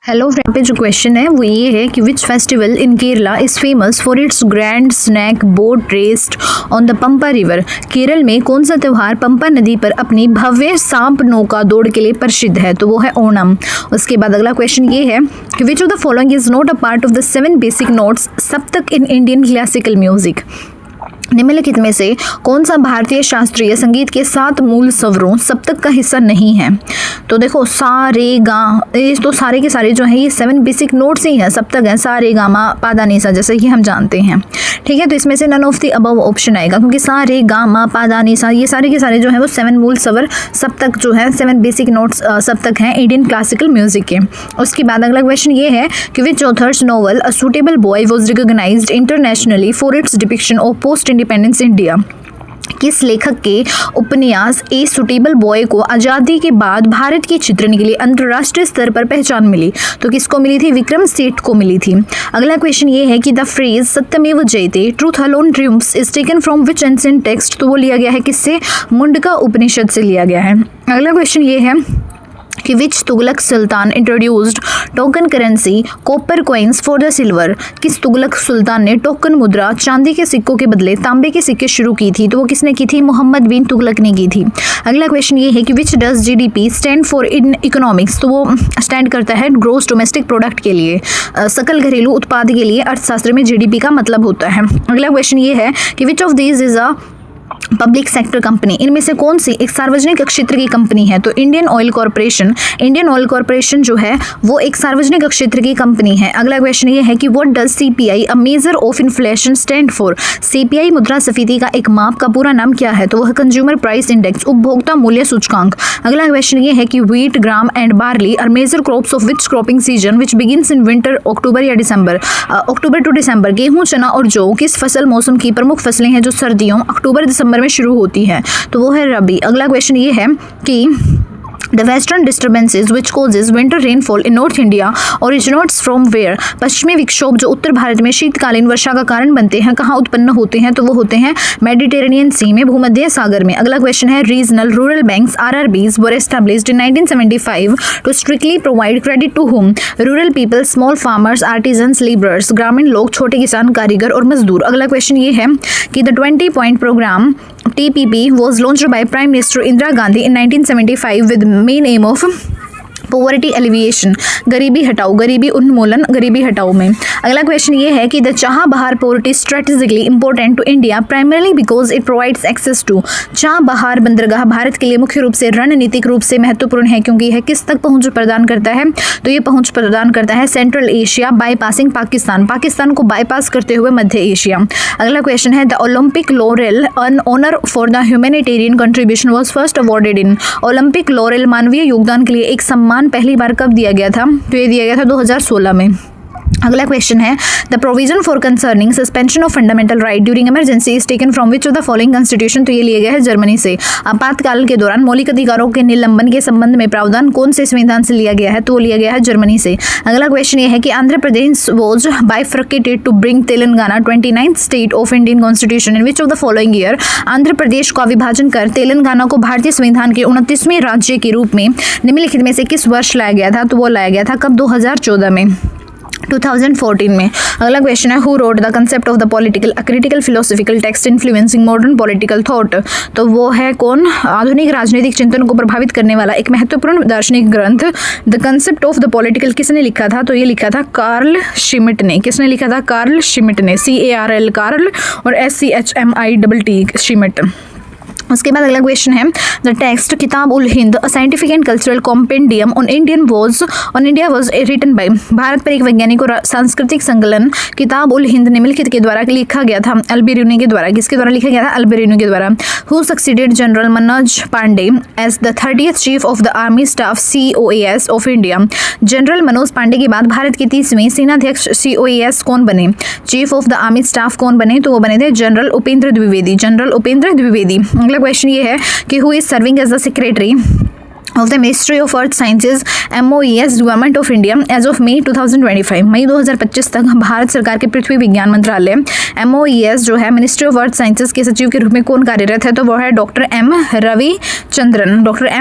Hello friend, पे जो question है वो ये है कि which festival in Kerala is famous for its grand snake boat raced on the Pampa river. Kerala में कौन सा त्यौहार पंपा नदी पर अपनी भव्य सांप नौका दौड़ के लिए प्रसिद्ध है? तो वो है ओणम। उसके बाद अगला क्वेश्चन ये है कि which of the following is not a part of the 7 basic notes सप्तक इन इंडियन क्लासिकल म्यूजिक। निम्नलिखित में से कौन सा भारतीय शास्त्रीय संगीत के 7 मूल स्वरों सप्तक का हिस्सा नहीं है? तो देखो सा रे गा, ये तो सारे के सारे जो हैं ये 7 बेसिक नोट्स ही हैं, सप्तक हैं, सा रे गा मा पा दा नी सा, जैसे कि हम जानते हैं। ठीक है, तो इसमें से none of the above option आएगा, क्योंकि सा रे गा मा पा दा नी सा ये सारे के सारे जो है वो 7 मूल स्वर सप्तक जो है 7 बेसिक नोट्स सप्तक हैं इंडियन क्लासिकल म्यूजिक के। उसके बाद अगला क्वेश्चन ये है कि which author's novel a suitable boy was recognised internationally for its depiction of post independence India. किस लेखक के उपन्यास ए सुटेबल बॉय को आज़ादी के बाद भारत के चित्रण के लिए अंतर्राष्ट्रीय स्तर पर पहचान मिली? तो किसको मिली थी? विक्रम सेठ को मिली थी। अगला क्वेश्चन ये है कि द फ्रेज सत्यमेव जयते truth alone TRIMS is taken from which ancient text. तो वो लिया गया है किससे? मुंडका उपनिषद से लिया गया है। अगला क्वेश्चन ये है कि which Tughlaq sultan introduced token currency copper coins for the silver. किस तुगलक सुल्तान ने टोकन मुद्रा चांदी के सिक्कों के बदले तांबे के सिक्के शुरू की थी? तो वो किसने की थी? मोहम्मद बिन तुगलक ने की थी। अगला क्वेश्चन ये है कि which does GDP stand for in economics. तो वो स्टैंड करता है ग्रोस डोमेस्टिक प्रोडक्ट के लिए, सकल घरेलू उत्पाद के लिए अर्थशास्त्र में जीडीपी का मतलब होता है। अगला क्वेश्चन ये है कि which of these is a public sector company. इनमें से कौन सी एक सार्वजनिक क्षेत्र की कंपनी है? तो Indian oil corporation. Indian oil corporation जो है वो एक सार्वजनिक क्षेत्र की कंपनी है। अगला क्वेश्चन ये है कि what does CPI a measure of inflation stand for. CPI मुद्रास्फीति का एक माप का पूरा नाम क्या है? तो वह कंज्यूमर प्राइस इंडेक्स, उपभोक्ता मूल्य सूचकांक। अगला क्वेश्चन ये है कि wheat, gram and barley are major crops of which cropping season which begins in winter October या दिसंबर। अक्टूबर टू दिसंबर। गेहूं, चना और जौ किस फसल मौसम की प्रमुख फसलें हैं जो सर्दियों अक्टूबर दिसंबर में शुरू होती है? तो वो है रबी। अगला क्वेश्चन ये है कि The western disturbances which causes winter rainfall in North India originates from where? पश्चिमी विक्षोभ जो उत्तर भारत में शीतकालीन वर्षा का कारण बनते हैं कहाँ उत्पन्न होते हैं? तो वो होते हैं मेडिटेरेनियन सी में, भूमध्य सागर में। अगला क्वेश्चन है regional rural banks RRBs were established in 1975 to strictly provide credit to whom? Rural people, small farmers, artisans, labourers, ग्रामीण लोग, छोटे किसान, कारीगर और मजदूर। अगला क्वेश्चन ये है कि the 20 point programme TPP was launched by Prime Minister Indira Gandhi in 1975 with main aim of poverty alleviation, गरीबी हटाओ, गरीबी उन्मूलन, गरीबी हटाओ में। अगला क्वेश्चन ये है कि the Chabahar port is strategically important to India primarily because it provides access to. Chabahar बंदरगाह भारत के लिए मुख्य रूप से रणनीतिक रूप से महत्वपूर्ण है क्योंकि यह किस तक पहुंच प्रदान करता है? तो ये पहुंच प्रदान करता है Central Asia bypassing Pakistan, Pakistan को बाईपास करते हुए मध्य एशिया। अगला क्वेश्चन है the Olympic laurel an honour for the humanitarian contribution was first awarded in. Olympic laurel मानवीय योगदान के लिए एक सम्मान पहली बार कब दिया गया था? तो ये दिया गया था 2016 में। अगला क्वेश्चन है the provision for concerning suspension of fundamental right during emergency is taken from which of the following constitution. तो ये लिया गया है जर्मनी से। आपातकाल के दौरान मौलिक अधिकारों के निलंबन के संबंध में प्रावधान कौन से संविधान से लिया गया है? तो वो लिया गया है जर्मनी से। अगला क्वेश्चन ये है कि Andhra Pradesh was bifurcated to bring Telangana 29th state of Indian constitution in which of the following year. Andhra Pradesh का विभाजन कर तेलंगाना को भारतीय संविधान के 29वें राज्य के रूप में निम्नलिखित में से किस वर्ष लाया गया था? तो वो लाया गया था कब? 2014 में, 2014 में। अगला क्वेश्चन है who wrote the concept of the political a critical philosophical text influencing modern political thought. तो वो है कौन? आधुनिक राजनीतिक चिंतन को प्रभावित करने वाला एक महत्वपूर्ण दार्शनिक ग्रंथ the concept of the political किसने लिखा था? तो ये लिखा था कार्ल शिमिट ने। किसने लिखा था? कार्ल शिमिट ने, CARL कार्ल और SCHMITT शिमिट। उसके बाद अगला क्वेश्चन है the text Kitab ul Hind a scientific and cultural compendium on India was written by. Bharat पर एक वैज्ञानिक और सांस्कृतिक संकलन किताब उल हिंद निम्नलिखित के द्वारा लिखा गया था? अल-बिरूनी के द्वारा। किसके द्वारा लिखा गया था? अल-बिरूनी के द्वारा। Who succeeded general Manoj Pande as the 30th chief of the army staff COAS of India. General Manoj Pande के बाद भारत के 30वें सेनाध्यक्ष COAS कौन बने? Chief of the army staff कौन बने? तो वो बने थे जनरल उपेंद्र द्विवेदी। जनरल उपेंद्र द्विवेदी। अगला क्वेश्चन ये है कि who is serving as the secretary of the Ministry of Earth Sciences MOES Government of India as of May 2025। मई 2025 तक भारत सरकार के पृथ्वी विज्ञान मंत्रालय MOES जो है मिनिस्ट्री ऑफ अर्थ साइंसेज के सचिव के रूप में कौन कार्यरत है, तो वो है डॉक्टर एम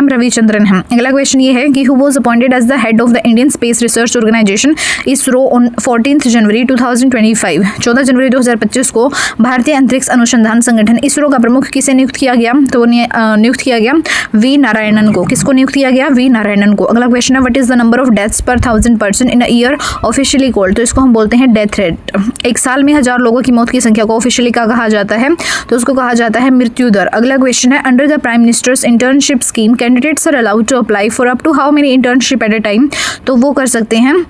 रविचंद्रन है। अगला क्वेश्चन ये है कि who was appointed as the head of the Indian space research organisation ISRO on 14 जनवरी 2025। 14 जनवरी 2025 को भारतीय अंतरिक्ष अनुसंधान संगठन इसरो का प्रमुख किसे नियुक्त किया गया, तो नियुक्त किया गया वी नारायणन को। किसको नियुक्त किया गया, वी नारायणन को। अगला क्वेश्चन है what is the number of deaths पर 1000 person in a year officially called, तो इसको हम बोलते हैं डेथ रेट। एक साल में 1000 लोगों की मौत की संख्या को ऑफिशियली क्या कहा जाता है, तो उसको कहा जाता है मृत्यु दर। अगला क्वेश्चन है under the prime minister's internship scheme candidates are allowed to apply for up to how many internship at a time, तो वो कर सकते हैं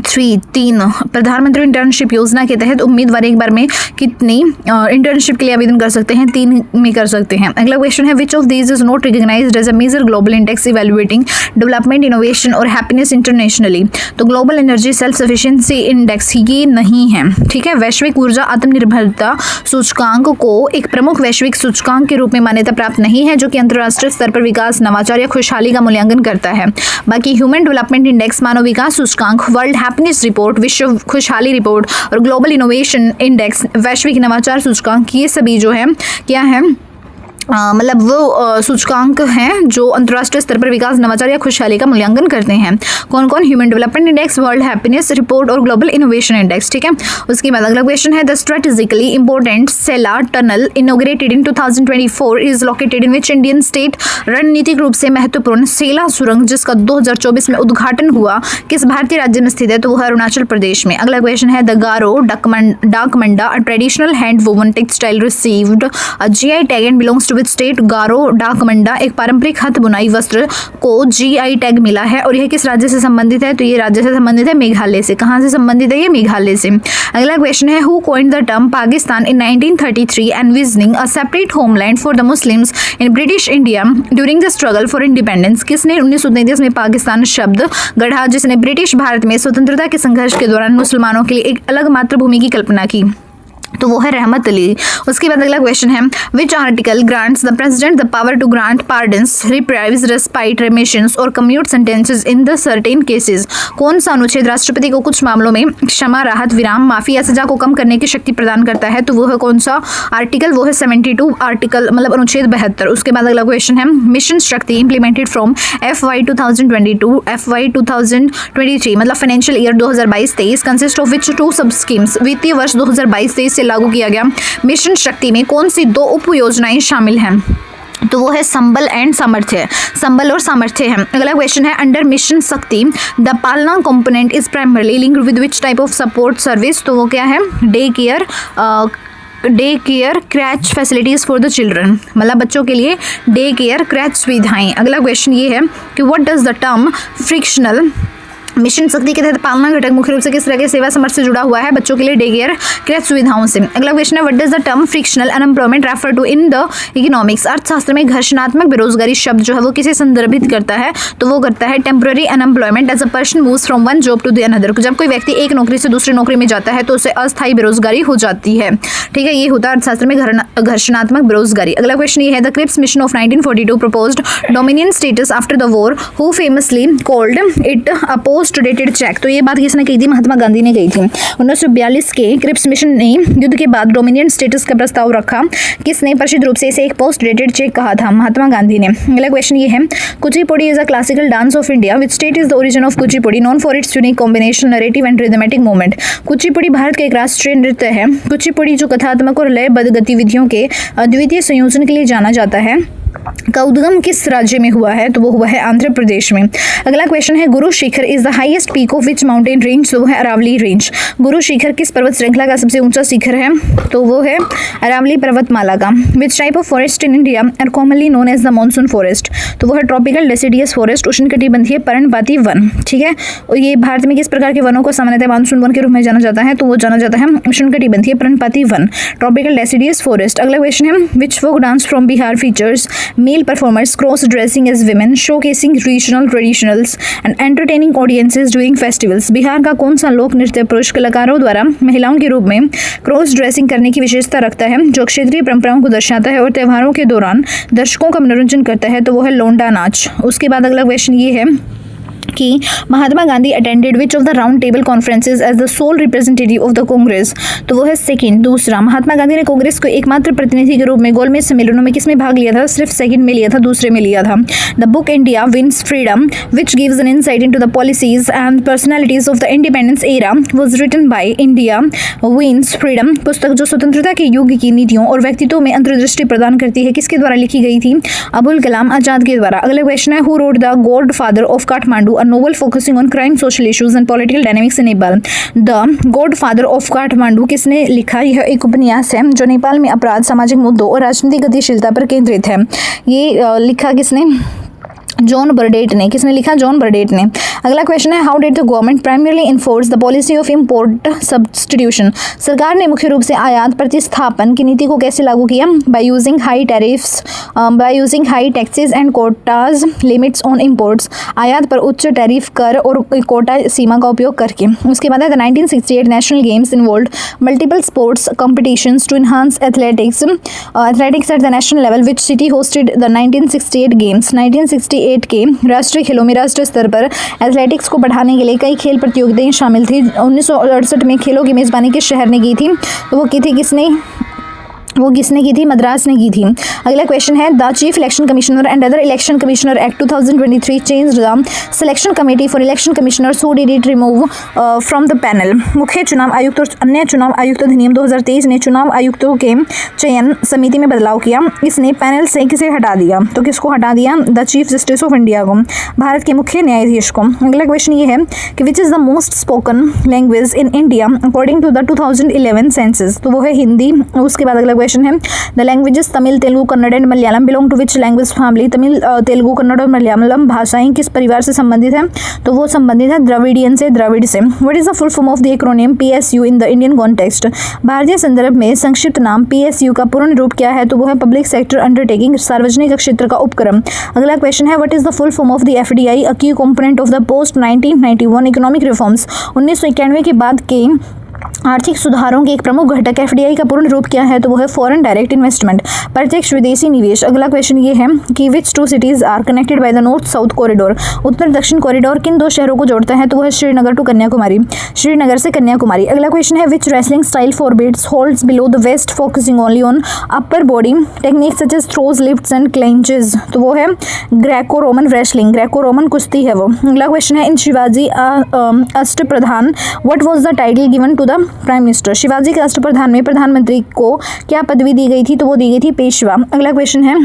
3। प्रधानमंत्री इंटर्नशिप योजना के तहत उम्मीदवार एक बार में कितनी इंटर्नशिप के लिए आवेदन कर सकते हैं, 3 में कर सकते हैं। अगला क्वेश्चन है which of these is not recognised as a major global index evaluating development innovation और हैप्पीनेस इंटरनेशनली, तो global energy self sufficiency index ये नहीं है। ठीक है, वैश्विक ऊर्जा आत्मनिर्भरता सूचकांक को एक प्रमुख वैश्विक सूचकांक के रूप में मान्यता प्राप्त नहीं है, जो कि अंतर्राष्ट्रीय स्तर पर विकास, नवाचार या खुशहाली का मूल्यांकन करता है। बाकी ह्यूमन डेवलपमेंट इंडेक्स, मानव विकास सूचकांक, वर्ल्ड हैप्पीनेस रिपोर्ट, विश्व खुशहाली रिपोर्ट और ग्लोबल इनोवेशन इंडेक्स, वैश्विक नवाचार सूचकांक, ये सभी जो है क्या है, मतलब वो सूचकांक हैं जो अंतर्राष्ट्रीय स्तर पर विकास, नवाचार या खुशहाली का मूल्यांकन करते हैं। कौन कौन, human development index, world happiness report और ग्लोबल इनोवेशन इंडेक्स। ठीक है, उसके बाद अगला क्वेश्चन है the strategically important Sela tunnel inaugurated in 2024 is located in which Indian state, रणनीतिक रूप से महत्वपूर्ण सेला सुरंग जिसका 2024 में उद्घाटन हुआ किस भारतीय राज्य में स्थित है, तो वह अरुणाचल प्रदेश में। अगला क्वेश्चन है the Garo Dakmanda a traditional hand woven textile received a GI tag and belongs to which state, Garo Dakmanda एक पारंपरिक हाथ बुनाई वस्त्र को GI टैग मिला है और यह किस राज्य से संबंधित है, तो ये राज्य से संबंधित है मेघालय से। कहाँ से संबंधित है, ये मेघालय से। अगला क्वेश्चन है who coined the term Pakistan in 1933 envisioning a separate homeland for the Muslims in British India during the struggle for independence, किसने 1939 में पाकिस्तान शब्द गढ़ा जिसने ब्रिटिश भारत में स्वतंत्रता के संघर्ष के दौरान मुसलमानों के लिए एक अलग मातृभूमि की कल्पना की, तो वो है रहमत अली। उसके बाद अगला क्वेश्चन है which article grants the president the power to grant pardons, reprieves, respite, remissions और commute sentences in the certain cases, कौन सा अनुच्छेद राष्ट्रपति को कुछ मामलों में क्षमा, राहत, विराम, माफी या सजा को कम करने की शक्ति प्रदान करता है, तो वो है कौन सा आर्टिकल, वो है 72 आर्टिकल, मतलब अनुच्छेद 72। उसके बाद अगला क्वेश्चन है mission Shakti implemented from FY 2022 to FY 2023 मतलब financial year 2022-23 consist of which 2 sub schemes, वित्तीय वर्ष 2022-23 से लागू किया गया मिशन शक्ति में कौन सी 2 उप योजनाएं शामिल हैं, तो वो है संबल एंड सामर्थ्य, संबल और सामर्थ्य है। अगला क्वेश्चन है अंडर मिशन शक्ति द पालना component is primarily linked with which type of support service, तो वो क्या है day care क्रैच facilities for the children, मतलब बच्चों के लिए डे केयर क्रैच सुविधाएं। अगला क्वेश्चन ये है कि what does the term frictional mission शक्ति के तहत पालना घटक मुख्य रूप से किस तरह के सेवा समर्थ से जुड़ा हुआ है, बच्चों के लिए डे केयर क्रैच सुविधाओं से। अगला क्वेश्चन है what does the term frictional unemployment refer to in the economics, अर्थशास्त्र में घर्षणात्मक बेरोजगारी शब्द जो है वो किसे संदर्भित करता है, तो वो करता है temporary unemployment as a person moves from one job to the another, जब कोई व्यक्ति एक नौकरी से दूसरी नौकरी में जाता है तो उसे अस्थायी बेरोजगारी हो जाती है। ठीक है, ये होता है अर्थशास्त्र में घर्षणात्मक बेरोजगारी। अगला क्वेश्चन ये है the Cripps mission of 1942 proposed dominion status after the war who famously called it a post dated cheque, तो ये बात किसने कही थी, महात्मा गांधी ने कही थी। 1942 के क्रिप्स मिशन ने युद्ध के बाद डोमिनियन स्टेटस का प्रस्ताव रखा, किसने प्रसिद्ध रूप से इसे एक पोस्ट डेटेड चेक कहा था, महात्मा गांधी ने। अगला क्वेश्चन ये है Kuchipudi is a classical dance of India which state is the origin of Kuchipudi known for its unique combination narrative and rhythmic movement, Kuchipudi Bharat का एक राष्ट्रीय नृत्य है। कुचिपुड़ी जो कथात्मक और लयबद्ध गतिविधियों के अद्वितीय संयोजन के लिए जाना जाता है, का उद्गम किस राज्य में हुआ है, तो वो हुआ है आंध्र प्रदेश में। अगला क्वेश्चन है Guru Shikhar is the highest peak of which mountain range, तो वो है अरावली रेंज। गुरु शिखर किस पर्वत श्रृंखला का सबसे ऊंचा शिखर है, तो वो है अरावली पर्वतमाला का। Which type of forest in India are commonly known as the monsoon forest, तो वो है ट्रॉपिकल डेसिडियस फॉरेस्ट, उष्णकटिबंधीय पर्णपाती वन। ठीक है, और ये भारत में किस प्रकार के वनों को सामान्यतः मानसून वन के रूप में जाना जाता है, तो वो जाना जाता है उष्णकटिबंधीय पर्णपाती वन, ट्रॉपिकल डेसिडियस फॉरेस्ट। अगला क्वेश्चन है which folk dance from Bihar features male male performers cross-dressing as women, showcasing regional traditionals and entertaining audiences during festivals. Bihar का कौन सा लोक नृत्य पुरुष कलाकारों द्वारा महिलाओं के रूप में क्रॉस ड्रेसिंग करने की विशेषता रखता है, जो क्षेत्रीय परंपराओं को दर्शाता है और त्योहारों के दौरान दर्शकों का मनोरंजन करता है? तो वो है लोंडा नाच। उसके बाद अगला क्वेश्चन ये है कि Mahatma Gandhi attended which of the round table conferences as the sole representative of the Congress? तो वो है सेकंड, दूसरा। महात्मा गांधी ने कांग्रेस को एकमात्र प्रतिनिधि के रूप में गोलमेज सम्मेलनों में किसमें भाग लिया था? सिर्फ सेकंड में लिया था, दूसरे में लिया था। The book India wins freedom which gives an insight into the policies and personalities of the independence era was written by India wins freedom. पुस्तक जो स्वतंत्रता के युग की नीतियों और व्यक्तित्वों में अंतर्दृष्टि प्रदान करती है, किसके द्वारा लिखी गई थी? अबुल कलाम आजाद के द्वारा। अगला क्वेश्चन है, who wrote the God father of Kathmandu, a novel focusing on crime, social issues and political dynamics in Nepal? The Godfather of Kathmandu किसने लिखा? यह एक उपन्यास है जो नेपाल में अपराध, सामाजिक मुद्दों और राजनीतिक गतिशीलता पर केंद्रित है। ये लिखा किसने? जॉन बर्डेट ने। किसने लिखा? जॉन बर्डेट ने। अगला क्वेश्चन है, how did the government primarily enforce the policy of import substitution? सरकार ने मुख्य रूप से आयात प्रतिस्थापन की नीति को कैसे लागू किया? By using high tariffs, by using high taxes and Kota's limits on imports. आयात पर उच्च टैरिफ कर और कोटा सीमा का उपयोग करके। उसके बाद है, the 1968 national games involved multiple sports competitions to enhance athletics at the national level. Which city hosted the 1968 games? 1968 के राष्ट्रीय खेलों में राष्ट्रीय स्तर पर एथलेटिक्स को बढ़ाने के लिए कई खेल प्रतियोगिताएं शामिल थी। 1968 में खेलों की मेजबानी किस शहर ने की थी? तो वो की थी किसने? वो किसने की थी? मद्रास ने की थी। अगला क्वेश्चन है, the chief election commissioner and other election commissioner act 2023 changed the selection committee for election commissioners who did it remove from the panel. मुख्य चुनाव आयुक्त और अन्य चुनाव आयुक्त अधिनियम 2023 ने चुनाव आयुक्तों के चयन समिति में बदलाव किया। इसने पैनल से किसे हटा दिया? तो किसको हटा दिया? The chief justice of India को, भारत के मुख्य न्यायाधीश को। अगला क्वेश्चन ये है कि which is the most spoken language in India according to the 2011 census? तो वो है हिंदी। उसके बाद अगला क्वेश्चन है, the languages Tamil, Telugu, Kannada and Malayalam belong to which language family? Tamil, Telugu, Kannada और मलयालम भाषाएं किस परिवार से संबंधित हैं? तो वो संबंधित है द्रविडियन से, द्रविड़ से। What is the full form of the acromion PSU in the Indian context? भारतीय संदर्भ में संक्षिप्त नाम PSU का पूर्ण रूप क्या है? तो वो है पब्लिक सेक्टर अंडरटेकिंग, सार्वजनिक क्षेत्र का उपक्रम। अगला क्वेश्चन है, what is the full form of the FDI, अ की component of the post 1991 economic reforms? 1991 के बाद के आर्थिक सुधारों के एक प्रमुख घटक FDI का पूर्ण रूप क्या है? तो वो है फॉरेन डायरेक्ट इन्वेस्टमेंट, प्रत्यक्ष विदेशी निवेश। अगला क्वेश्चन ये है कि which two cities are connected by the north south corridor? उत्तर दक्षिण कॉरिडोर किन दो शहरों को जोड़ता है? तो वो है श्रीनगर टू कन्याकुमारी, श्रीनगर से कन्याकुमारी। अगला क्वेश्चन है, which wrestling style forbids holds below the waist focusing only on upper body technique such as throws, lifts and clenches? तो वो है Greco Roman wrestling, Greco Roman कुश्ती है वो। अगला क्वेश्चन है, in Shivaji Ashtapradhan what was the title given to the prime minister? Shivaji के राष्ट्रप्रधान में प्रधानमंत्री को क्या पदवी दी गई थी? तो वो दी गई थी पेशवा। अगला क्वेश्चन है,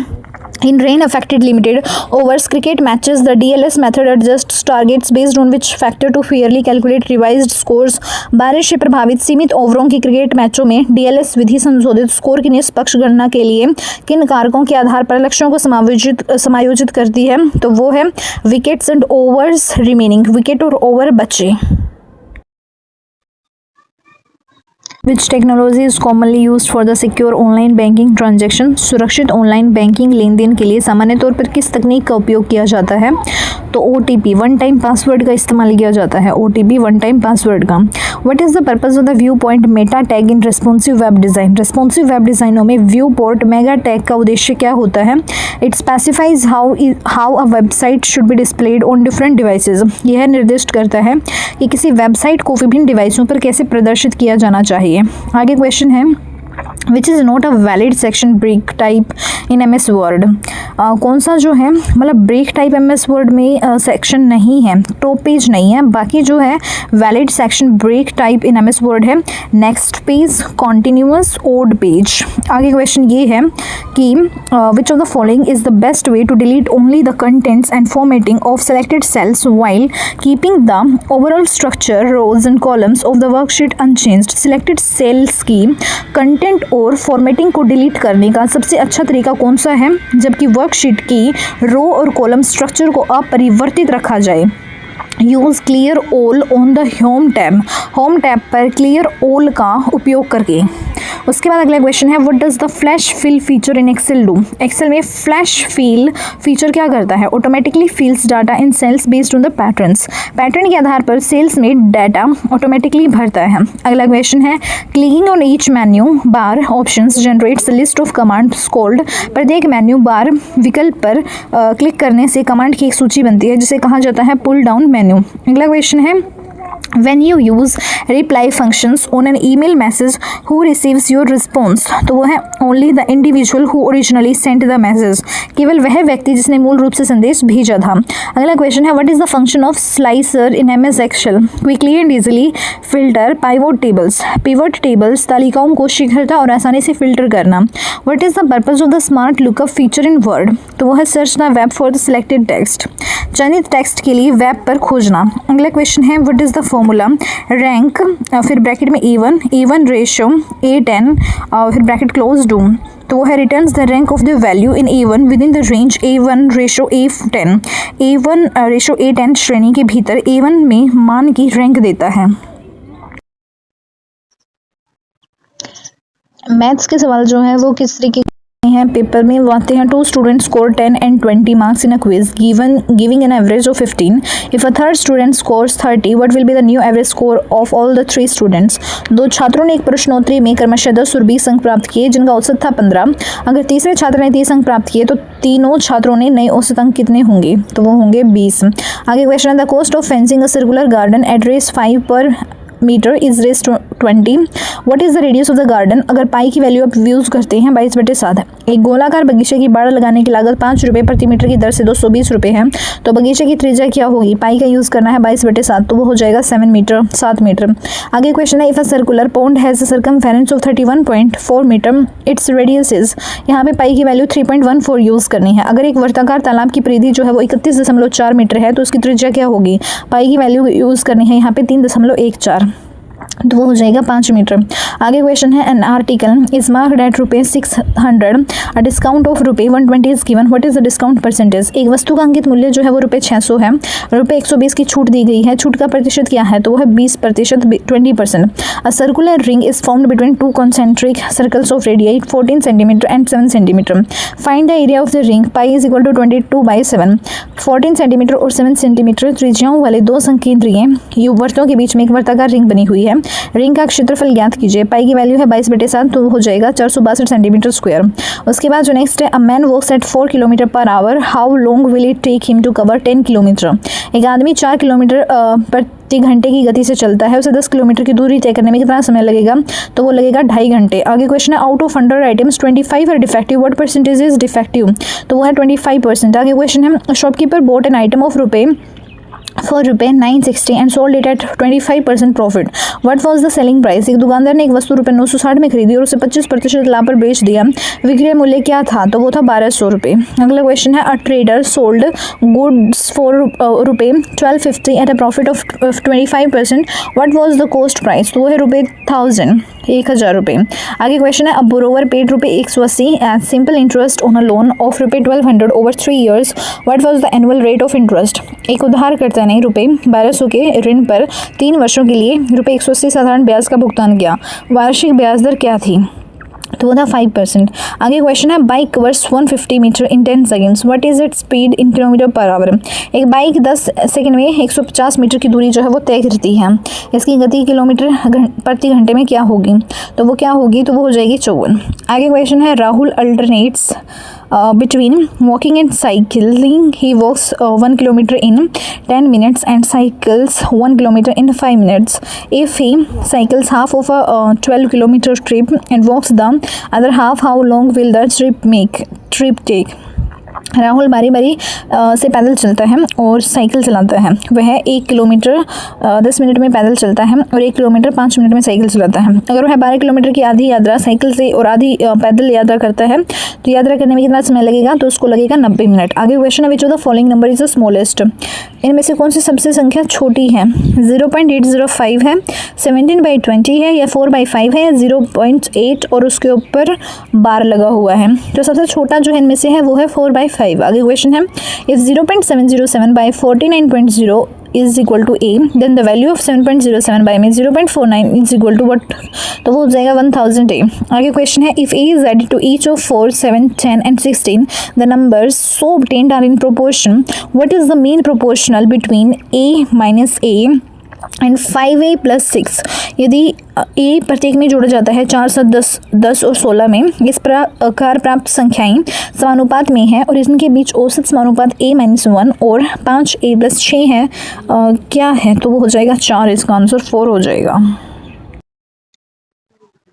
In rain affected limited overs cricket matches, the DLS method adjusts targets based on which factor to fairly calculate revised scores? बारिश से प्रभावित सीमित ओवरों की क्रिकेट मैचों में DLS विधि संशोधित स्कोर की निष्पक्ष गणना के लिए किन कारकों के आधार पर लक्ष्यों को समायोजित करती है? तो वो है wickets and overs remaining, wicket और ओवर बचे। Which technology is commonly used for the secure online banking transaction? सुरक्षित ऑनलाइन बैंकिंग लेन देन के लिए सामान्य तौर पर किस तकनीक का उपयोग किया जाता है? तो OTP वन टाइम पासवर्ड का इस्तेमाल किया जाता है, OTP वन टाइम पासवर्ड का। What is the purpose of the view point Meta tag in responsive web design? Responsive web डिज़ाइनों में व्यू पोर्ट मेगा टैग का उद्देश्य क्या होता है? It specifies how a website should be displayed on different devices. यह निर्दिष्ट करता है कि किसी वेबसाइट को विभिन्न डिवाइसों पर कैसे प्रदर्शित किया जाना चाहिए। आगे क्वेश्चन है, which is not a valid section break type in MS Word? कौन सा जो है मतलब ब्रेक टाइप MS वर्ड में सेक्शन नहीं है, टॉप पेज नहीं है, बाकी जो है valid section break type in MS Word है next page, continuous, odd page. आगे क्वेश्चन ये है कि which of the following is the best way to delete only the contents and formatting of selected sales while keeping the overall structure, rows and columns of the worksheet unchanged? Selected cells की content और formatting को delete करने का सबसे अच्छा तरीका कौन सा है जबकि वर्कशीट की रो और कॉलम स्ट्रक्चर को अपरिवर्तित रखा जाए? Use clear all on the home tab पर क्लियर ऑल का उपयोग करके। उसके बाद अगला क्वेश्चन है what does the flash fill feature in Excel do. Excel में फ्लैश फिल फीचर क्या करता है? Automatically fills data in cells based on the patterns. Pattern के आधार पर सेल्स में डाटा ऑटोमेटिकली भरता है। अगला क्वेश्चन है clicking on each menu bar options generates list of commands called. प्रत्येक मेन्यू बार विकल्प पर क्लिक करने से कमांड की एक सूची बनती है जिसे कहा जाता है पुल डाउन मेन्यू। अगला क्वेश्चन है when you use reply functions on an email message who receives your response, तो वो है only the individual who originally sent the message, केवल वह व्यक्ति जिसने मूल रूप से संदेश भेजा था। अगला क्वेश्चन है what is the function of slicer in MS Excel? Quickly and easily filter pivot tables, pivot tables तालिकाओं को शीघ्रता और आसानी से फिल्टर करना। What is the purpose of the smart lookup feature in Word? तो वो है search the web for the selected text, चयनित टेक्स्ट के लिए वेब पर खोजना। अगला क्वेश्चन है what is the formula rank फिर ब्रैकेट में A1 रेशो A10 फिर ब्रैकेट क्लोज डू, तो वो है returns the rank of the value in A1 with in the range A1 ratio A10। A1 ratio A10 श्रेणी के भीतर A1 में मान की रैंक देता है। मैथ्स के सवाल जो है वो किस तरीके हैं पेपर में वो आते हैं। 2 students score 10 and 20 marks in a quiz giving an average of 15. If a third student scores 30, what will be the new average score of all the 3 students? 2 छात्रों ने एक प्रश्नोत्तरी में क्रमशः 10 और 20 अंक प्राप्त किए जिनका औसत था 15। अगर तीसरे छात्र ने 30 अंक प्राप्त किए तो तीनों छात्रों ने नए औसत अंक कितने होंगे? तो वो होंगे 20। आगे क्वेश्चन है the cost of fencing a circular garden at rs 5 per metre is rs 20। What is the radius of the garden? अगर पाई की वैल्यू आप यूज़ करते हैं 22/7। एक गोलाकार बगीचे की बाड़ लगाने की लागत 5 रुपये प्रति मीटर की दर से 220 रुपये है, तो बगीचे की त्रिज्या क्या होगी? पाई का यूज़ करना है 22/7, तो वो हो जाएगा 7 मीटर। आगे क्वेश्चन है if a circular pond has a circumference of 31.4 metre its radius is. यहाँ पे पाई की वैल्यू 3.14 यूज़ करनी है। अगर एक वर्ताकार तालाब की परिधि जो है वो 31.4 मीटर है तो उसकी त्रिज्या क्या होगी? पाई की वैल्यू यूज़ करनी है यहाँ पे 3.14, तो वो हो जाएगा 5 मीटर। आगे क्वेश्चन है an article is marked at ₹600 a discount of ₹120 is given, what is the discount percentage? एक वस्तु का अंकित मूल्य जो है वो ₹600 है, ₹120 की छूट दी गई है, छूट का प्रतिशत क्या है? तो वो है 20%, 20%। A circular ring is formed between 2 concentric circles of radii 14 centimetre and 7 centimetre. Find the area of the ring, pi is equal to 22/7। 14 centimetre और 7 सेंटीमीटर त्रिज्याओं वाले 2 संकेंद्रीय वृत्तों के बीच में एक वर्ताकार रिंग बनी हुई है। रिंग का क्षेत्रफल ज्ञात कीजिए। पाई की वैल्यू है 22/7, तो हो जाएगा 462 सेंटीमीटर स्क्वायर। उसके बाद जो नेक्स्ट है a man walks at 4 kilometre per hour, how long will it take him to cover 10 kilometre? एक आदमी 4 किलोमीटर प्रति घंटे की गति से चलता है, उसे 10 किलोमीटर की दूरी तय करने में कितना समय लगेगा? तो वो लगेगा 2.5 घंटे। आगे क्वेश्चन है out of 100 items 25 are defective, what percentage is defective? तो वो है 25%। आगे क्वेश्चन है shopkeeper bought an item of ₹960 and sold it at 25% profit, what was the selling price? एक दुकानदार ने एक वस्तु ₹960 में खरीदी और उसे 25% लाभ पर बेच दिया, विक्रय मूल्य क्या था? तो वो था ₹1200। अगला क्वेश्चन है a trader sold goods for ₹1250 at a profit of 25%, what was the cost price? तो वो है ₹1000। आगे क्वेश्चन है a borrower paid ₹180 as simple interest on a loan of ₹1200 over 3 years, what was the annual rate of interest? एक उधारकर्ता ने ₹1200 के ऋण पर 3 वर्षों के लिए ₹180 साधारण ब्याज का भुगतान किया, वार्षिक ब्याज दर क्या थी? तो वो था 5%। आगे क्वेश्चन है bike covers 150 metre in 10 seconds, what is it speed in kilometre per hour? एक बाइक 10 सेकंड में 150 मीटर की दूरी जो है वो तय करती है, इसकी गति किलोमीटर प्रति घंटे में क्या होगी? तो वो क्या होगी? तो वो हो जाएगी 54। आगे क्वेश्चन है Rahul alternates between walking and cycling. He walks 1 kilometer in 10 minutes and cycles 1 kilometer in 5 minutes. If he cycles half of a 12 kilometer trip and walks the other half, how long will the trip take? Rahul बारी बारी से पैदल चलता है और cycle चलाता है। वह 1 किलोमीटर 10 मिनट में पैदल चलता है और 1 किलोमीटर 5 मिनट में साइकिल चलाता है। अगर वह 12 किलोमीटर की आधी यात्रा साइकिल से और आधी पैदल यात्रा करता है तो यात्रा करने में कितना समय लगेगा? तो उसको लगेगा 90 मिनट। आगे क्वेश्चन है which of the following number is the smallest? इनमें से कौन सी सबसे संख्या छोटी है? 0.805 है, 17/20 है, या 4/5 है, या 0.8 और उसके ऊपर बार लगा हुआ है। तो सबसे छोटा जो है इनमें से है वो है 4/5। आगे क्वेश्चन है if 0.707 by 49.0 is equal to a, then the value of 7.07 by में 0.49 इज इक्वल टू वट, तो वो हो जाएगा 1000 ए। आगे क्वेश्चन है, if a is added to each of 4, 7, 10 and 16 the numbers so obtained are in proportion, what is the mean proportional between a minus a and 5a plus 6। यदि a प्रत्येक में जोड़ा जाता है 4, 7, 10 और 16 में, इस प्रकार प्राप्त संख्याएं समानुपात में है और इनके बीच औसत समानुपात a माइनस 1 और 5a प्लस 6 है, क्या है, तो वो हो जाएगा 4, इसका आंसर 4 हो जाएगा।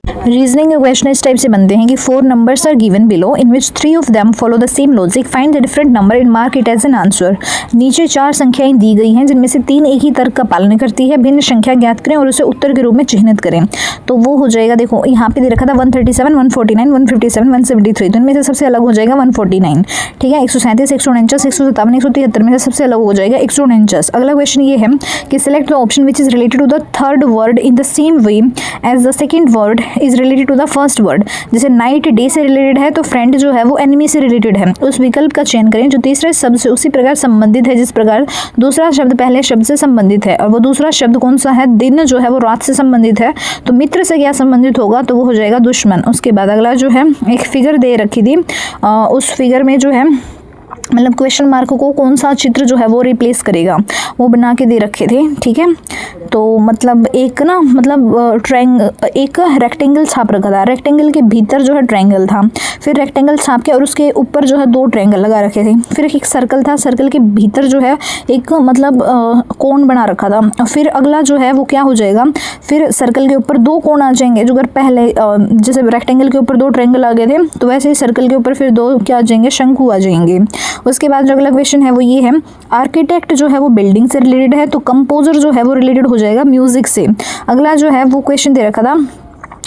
रीजनिंग क्वेश्चन इस टाइप से बनते हैं कि 4 numbers are given below in which 3 of them follow the same logic, find the different number and mark it as an answer. नीचे 4 संख्याएं दी गई हैं जिनमें से 3 एक ही तर्क का पालन करती है, भिन्न संख्या ज्ञात करें और उसे उत्तर के रूप में चिह्नित करें। तो वो हो जाएगा, देखो यहाँ पे दे रखा था 137, 149, 157, 173, तो इनमें से सबसे अलग हो जाएगा 149, ठीक है। 137, 149, 157, 173 में से सबसे अलग हो जाएगा 149। अगला क्वेश्चन ये है कि select the option which is related to the third word in the same way as the second word is related to the first word. जैसे नाइट डे से रिलेटेड है तो फ्रेंड जो है वो एनिमी से रिलेटेड है, उस विकल्प का चयन करें जो तीसरे शब्द से उसी प्रकार संबंधित है जिस प्रकार दूसरा शब्द पहले शब्द से संबंधित है, और वो दूसरा शब्द कौन सा है, दिन जो है वो रात से संबंधित है, तो मित्र से क्या संबंधित होगा, तो वो हो जाएगा दुश्मन। उसके बाद अगला जो है एक फिगर दे रखी थी, उस फिगर में जो है मतलब क्वेश्चन मार्क को कौन सा चित्र जो है वो रिप्लेस करेगा, वो बना के दे रखे थे, ठीक है। तो मतलब एक ना मतलब एक रेक्टेंगल छाप रखा था, रेक्टेंगल के भीतर जो है ट्रायंगल था, फिर रेक्टेंगल छाप के और उसके ऊपर जो है 2 ट्रायंगल लगा रखे थे, फिर एक सर्कल था, सर्कल के भीतर जो है एक मतलब कोण बना रखा था, फिर अगला जो है वो क्या हो जाएगा, फिर सर्कल के ऊपर 2 कोण आ जाएंगे, जो अगर पहले जैसे रेक्टेंगल के ऊपर 2 ट्रायंगल आ गए थे तो वैसे ही सर्कल के ऊपर फिर 2 क्या आ जाएंगे, शंकु आ जाएंगे। उसके बाद जो अगला क्वेश्चन है वो ये है, आर्किटेक्ट जो है वो बिल्डिंग से रिलेटेड है तो कंपोजर जो है वो रिलेटेड हो जाएगा म्यूजिक से। अगला जो है वो क्वेश्चन दे रखा था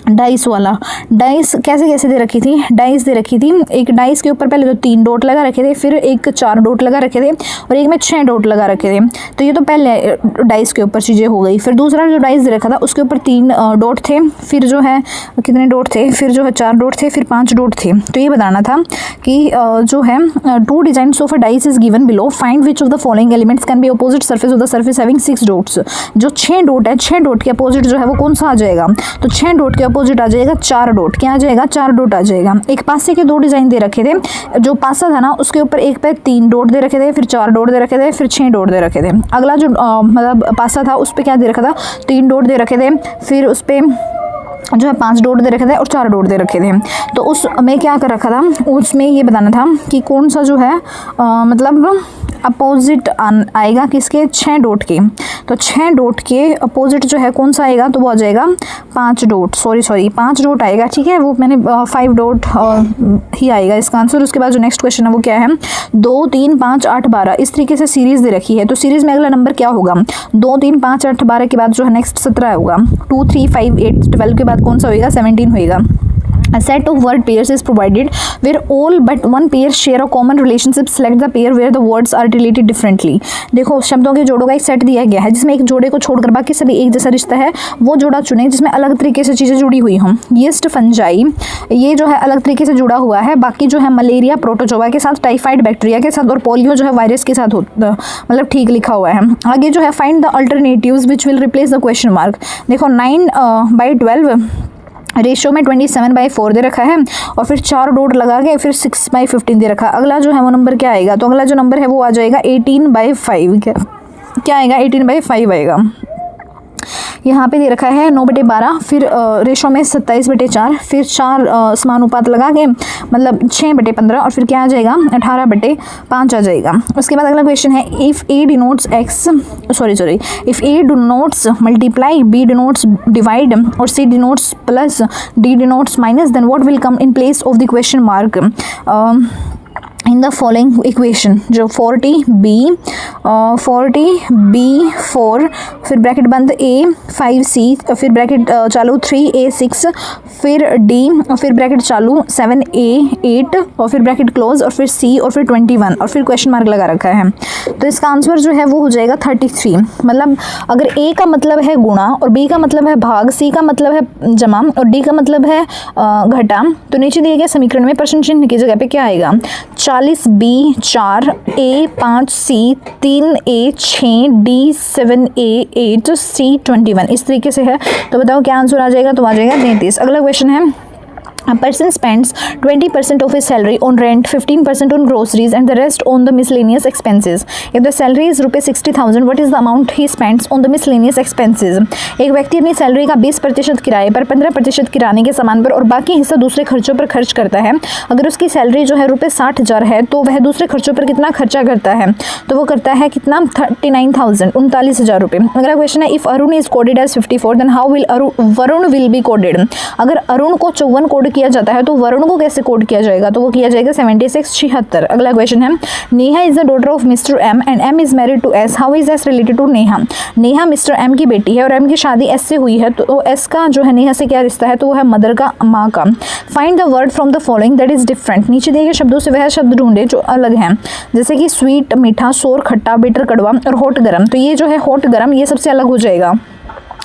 डाइस वाला, डाइस कैसे कैसे दे रखी थी, डाइस दे रखी थी, एक डाइस के ऊपर पहले तो 3 डॉट लगा रखे थे, फिर एक 4 डॉट लगा रखे थे और एक में 6 डॉट लगा रखे थे, तो ये तो पहले डाइस के ऊपर चीज़ें हो गई। फिर दूसरा जो डाइस दे रखा था उसके ऊपर 3 डॉट थे, फिर जो है कितने डॉट थे, फिर जो है 4 डॉट थे, फिर 5 डॉट थे। तो ये बताना था कि जो है 2 designs of a dice is given below, find which of the following elements can be opposite surface of the surface having 6 dots. जो 6 डॉट है, 6 डॉट के अपोजिट जो है वो कौन सा आ जाएगा, तो 6 डॉट के अपोजिट आ जाएगा 4 डॉट, क्या आ जाएगा, 4 डॉट आ जाएगा। एक पासे के 2 डिजाइन दे रखे थे, जो पासा था ना उसके ऊपर एक पे 3 डॉट दे रखे थे, फिर 4 डॉट दे रखे थे, फिर 6 डॉट दे रखे थे। अगला जो मतलब पासा था उस पे क्या दे रखा था, 3 डॉट दे रखे थे, फिर उस पे जो है 5 डॉट दे रखे थे और 4 डॉट दे रखे थे। तो उसमें क्या कर रखा था, उसमें ये बताना था कि कौन सा जो है मतलब अपोजिट आएगा किसके, 6 डॉट के। तो 6 डॉट के अपोजिट जो है कौन सा आएगा, तो वो आ जाएगा 5 डॉट, सॉरी 5 डॉट आएगा, ठीक है। वो मैंने 5 डॉट ही आएगा इसका आंसर। उसके बाद जो नेक्स्ट क्वेश्चन है वो क्या है, 2, 3, 5, 8, 12 इस तरीके से सीरीज़ दे रखी है, तो सीरीज़ में अगला नंबर क्या होगा, 2, 3, 5, 8, 12 के बाद जो है नेक्स्ट 17 होगा, 2, 3, 5, 8, 12 के बाद कौन सा होगा, 17 होएगा। A set of word pairs is provided where all but one pair share a common relationship. Select the pair where the words are related differently. देखो शब्दों के जोड़ों का एक सेट दिया गया है जिसमें एक जोड़े को छोड़कर बाकी सभी एक जैसा रिश्ता है, वो जोड़ा चुनें जिसमें अलग तरीके से चीज़ें जुड़ी हुई हों। यीस्ट फंजाई ये जो है अलग तरीके से जुड़ा हुआ है, बाकी जो है मलेरिया प्रोटोजोआ के साथ, टाइफाइड बैक्टीरिया के साथ और पोलियो जो है वायरस के साथ मतलब ठीक लिखा हुआ है। आगे जो है find the alternatives which will replace the question mark. देखो 9/12 रेशो में 27/4 दे रखा है और फिर 4 डॉट लगा के फिर 6/15 दे रखा है। अगला जो है वो नंबर क्या आएगा, तो अगला जो नंबर है वो आ जाएगा 18/5। क्या आएगा, 18/5 आएगा। यहाँ पे दे रखा है 9/12, फिर रेशो में 27/4, फिर 4 समानुपात लगा के मतलब 6/15 और फिर क्या आ जाएगा 18/5 आ जाएगा। उसके बाद अगला क्वेश्चन है, if A denotes X if A denotes multiply, B denotes divide और C denotes plus, D denotes minus, then what will come in place of the question mark in the following equation. जो 40b 4 फिर bracket बंद a 5c फिर bracket चालू 3a 6 फिर d और फिर bracket चालू 7a 8 और फिर ब्रैकेट क्लोज और फिर c और फिर 21 और फिर क्वेश्चन मार्क लगा रखा है। तो इसका आंसर जो है वो हो जाएगा 33। मतलब अगर a का मतलब है गुणा और b का मतलब है भाग, c का मतलब है जमा और d का मतलब है घटा, तो नीचे दिए गए समीकरण में प्रश्न चिन्ह की जगह पे क्या आएगा, 39 बी 4 ए 5 सी 3 ए 6 डी 7 ए 8 सी 21 इस तरीके से है। तो बताओ क्या आंसर आ जाएगा, तो आ जाएगा 33। अगला क्वेश्चन है A person spends 20% of his salary on rent, 15% on groceries and the rest on the miscellaneous expenses. If the salary is rupees 60,000, what is the amount he spends on the miscellaneous expenses? एक व्यक्ति अपनी salary का 20% किराए पर, 15% किराने के सामान पर और बाकी हिस्सा दूसरे खर्चों पर खर्च करता है। अगर उसकी सैलरी जो है रुपये 60,000 है तो वह दूसरे खर्चों पर कितना खर्चा करता है, तो वो करता है कितना 39,000 39,000 रुपये। अगला क्वेश्चन है if Arun is coded as 54 then how will Varun will be coded. अगर अरुण को 54 कोड किया जाता है तो वरुण को कैसे कोड किया जाएगा, तो वो किया जाएगा 76 76। अगला क्वेश्चन है Neha is the daughter of mister M and M is married to S, how is S related to Neha. Neha mister M की बेटी है और एम की शादी एस से हुई है, तो एस का जो है नेहा से क्या रिश्ता है, तो वो है मदर का, माँ का। Find the word from the following that is different. नीचे दिए गए शब्दों से वह शब्द ढूंढे जो अलग हैं, जैसे कि स्वीट मीठा, सोर खट्टा, बिटर कड़वा और हॉट गरम। तो ये जो है हॉट गरम ये सबसे अलग हो जाएगा।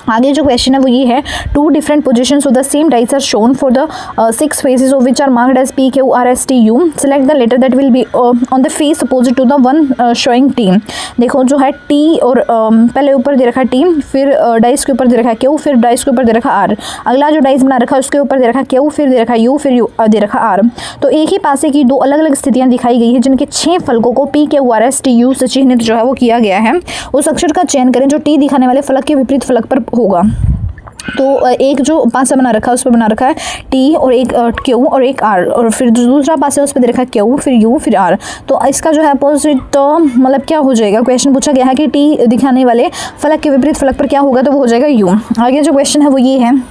आगे जो क्वेश्चन है वो ये है 2 different positions of the same dice are shown for the 6 faces of which are marked as P, Q, R, S, T, U. Select the letter that will be on the face opposite to the one showing T. देखो जो है T और पहले ऊपर दे रखा है T, फिर dice के ऊपर दे रखा है Q, फिर डाइस के ऊपर दे रखा है R। अगला जो डाइस बना रखा है उसके ऊपर दे रखा है Q, फिर दे रखा है U, फिर U दे रखा है R। तो एक ही पासे की 2 अलग अलग स्थितियाँ दिखाई गई है जिनके 6 फलकों को P, Q, R, S, T, U से चिन्हित जो है वो किया गया है। उस अक्षर का चयन करें जो T दिखाने वाले फलक के विपरीत फलक पर होगा। तो एक जो पासा बना रखा है उस पर बना रखा है टी और एक क्यू और एक आर, और फिर दूसरा पासा उस पर दे रखा है क्यू, फिर यू, फिर आर। तो इसका जो है अपोजिट तो मतलब क्या हो जाएगा, क्वेश्चन पूछा गया है कि टी दिखाने वाले फलक के विपरीत फलक पर क्या होगा, तो वो हो जाएगा यू। आगे जो क्वेश्चन है वो ये है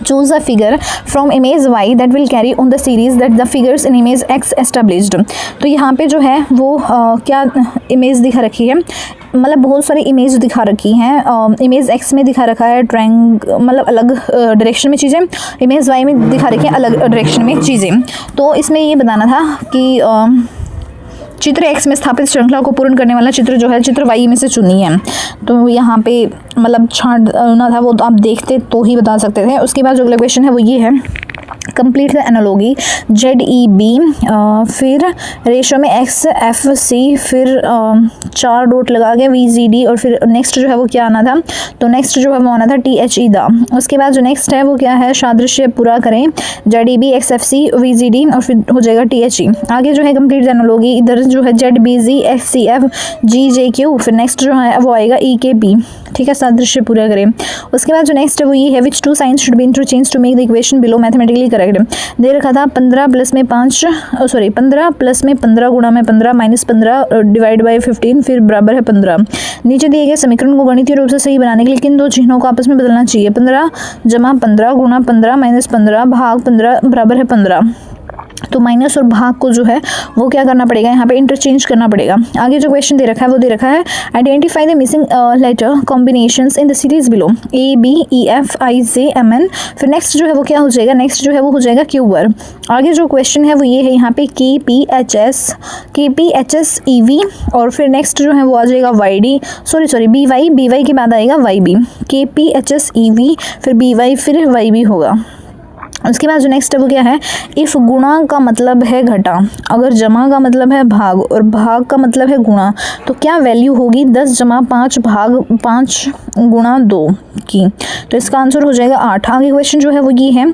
choose a figure from image y that will carry on the series that the figures in image x established। तो यहाँ पे जो है वो क्या इमेज दिखा रखी है, मतलब बहुत सारी इमेज दिखा रखी हैं। इमेज एक्स में दिखा रखा है मतलब अलग डायरेक्शन में चीज़ें, इमेज वाई में दिखा रखी है अलग डायरेक्शन में चीज़ें। तो इसमें ये बताना था कि चित्र एक्स में स्थापित श्रृंखला को पूर्ण करने वाला चित्र जो है चित्र वाई में से चुनी है। तो यहाँ पे मतलब छांटना था वो तो आप देखते तो ही बता सकते थे। उसके बाद जो अगला क्वेश्चन है वो ये है कंप्लीट द एनालॉगी ZEB, फिर रेशो में XFC, फिर 4 डॉट लगा के VZD, और फिर नेक्स्ट जो है वो क्या आना था, तो नेक्स्ट जो है वो आना था THE दा। उसके बाद जो नेक्स्ट है वो क्या है सादृश्य पूरा करें ZEB XFC VZD और फिर हो जाएगा THE। आगे जो है कंप्लीट द एनालॉगी, इधर जो है ZBZ XCF GJQ, फिर नेक्स्ट जो है वो आएगा EKP, ठीक है, सादृश्य पूरा करें। उसके बाद जो नेक्स्ट है वो ये है which 2 signs should be interchange to make the equation below mathematically correct. दे रखा था 15 प्लस में 15 गुणा में 15 माइनस 15 डिवाइड बाई 15 फिर बराबर है 15। नीचे दिए गए समीकरण को गणितीय रूप से सही बनाने के लिए किन 2 चिन्हों को आपस में बदलना चाहिए, 15 जमा 15 गुणा 15 माइनस 15 भाग 15 बराबर है 15। तो माइनस और भाग को जो है वो क्या करना पड़ेगा, यहाँ पे इंटरचेंज करना पड़ेगा। आगे जो क्वेश्चन दे रखा है वो दे रखा है identify the missing letter combinations in the series below ABEFIJMN। फिर नेक्स्ट जो है वो क्या हो जाएगा, नेक्स्ट जो है वो हो जाएगा क्यूबर। आगे जो क्वेश्चन है वो ये है यहाँ पे KPHSEV और फिर नेक्स्ट जो है वो आ जाएगा BY के बाद आएगा YB, KPHSEV फिर BY फिर YB होगा। उसके बाद जो नेक्स्ट है वो क्या है इफ़ गुणा का मतलब है घटा, अगर जमा का मतलब है भाग और भाग का मतलब है गुणा, तो क्या वैल्यू होगी 10 जमा 5 भाग 5 गुणा 2 की, तो इसका आंसर हो जाएगा 8। आगे क्वेश्चन जो है वो ये है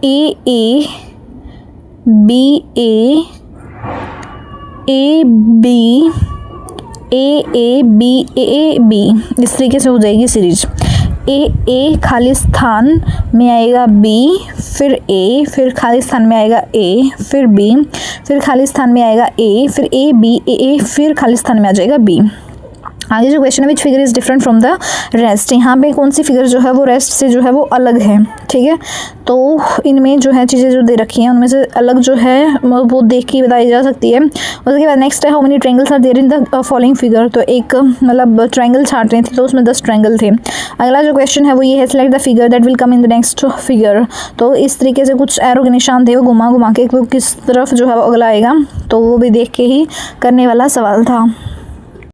AAB इस तरीके से हो जाएगी सीरीज। A खाली स्थान में आएगा B, फिर A, फिर खाली स्थान में आएगा A, फिर B, फिर खाली स्थान में आएगा A, फिर A, फिर खाली स्थान में आ जाएगा B। आगे जो क्वेश्चन है which figure is different from the rest, यहाँ पे कौन सी फिगर जो है वो रेस्ट से जो है वो अलग है, ठीक है। तो इनमें जो है चीज़ें जो दे रखी हैं उनमें से अलग जो है वो देख के बताई जा सकती है। उसके बाद नेक्स्ट है how many triangles are there in the following figure, तो एक मतलब ट्रायंगल छाट रहे थे तो उसमें 10 ट्रायंगल थे। अगला जो क्वेश्चन है वो ये है select the figure that will come in the next figure, तो इस तरीके से कुछ एरो के निशान थे वो घुमा के वो किस तरफ जो है वो अगला आएगा, तो वो भी देख के ही करने वाला सवाल था।